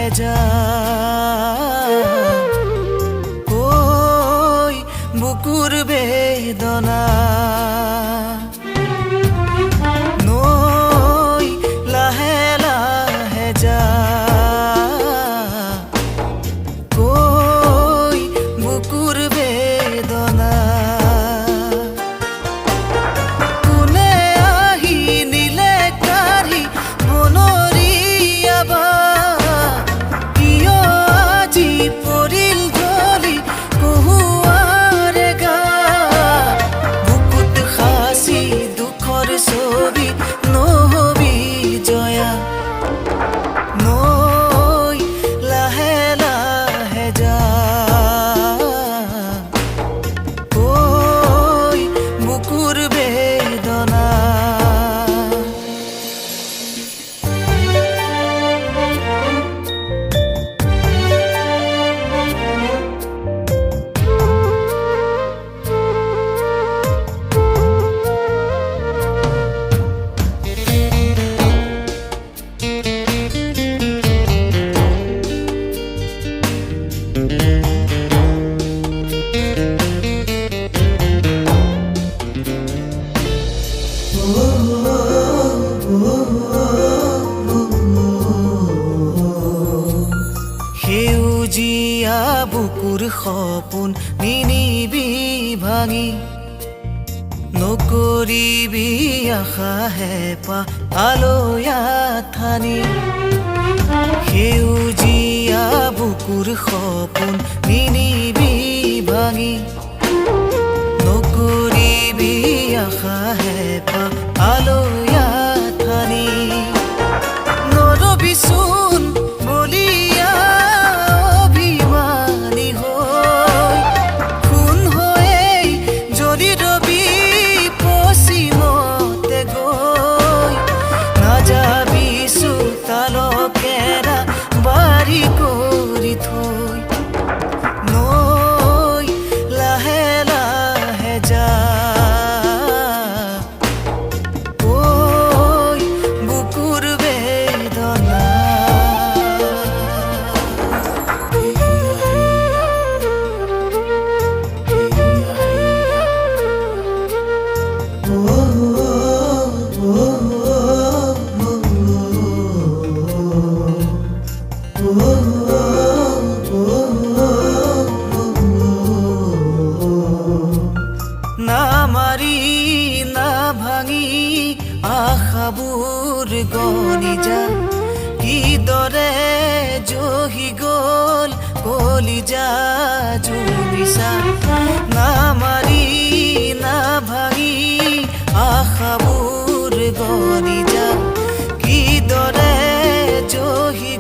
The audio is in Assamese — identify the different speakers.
Speaker 1: হেজা কৈ বুকুৰ বেদনা নৈ লাহে লাহে যা কৈ বুকুৰ বেদনা কোনে আহি নিলে কাঢ়ি বনৰীয়া বা কিয় আজি পৰিল ঢলি কহুৱাৰে গা বুকুত সাঁচি দুখৰ ছবি নহবি জয়া নৈ লাহে লাহে যা কৈ বুকুৰ বেদনা সেউজীয়া বুকুৰ সপোন নিনিবি ভাঙি নকৰিবি আশা হেঁপাহ আলয়া ঠানি সেউজীয়া বুকুৰ সপোন নিনিবি ভাঙি নকৰিবি আশা হেঁপাহ আলয়া ঠানি নৰবিচোন বলিয়া অভিমানী হৈ খুন হৈ যদি ৰবি পশ্চিমতে গৈ নাযাবি চোতালকেৰা বাৰী কৰি থৈ নৈ লাহে লাহে যা কৈ বুকুৰ বেদনা না মাৰি না ভাঙি আশাবোৰ গনি যা কিদৰে জহি গ'ল কলিজা জুবিছা না মাৰি না ভাঙি আশাবোৰ গনি যা কিদৰে জহি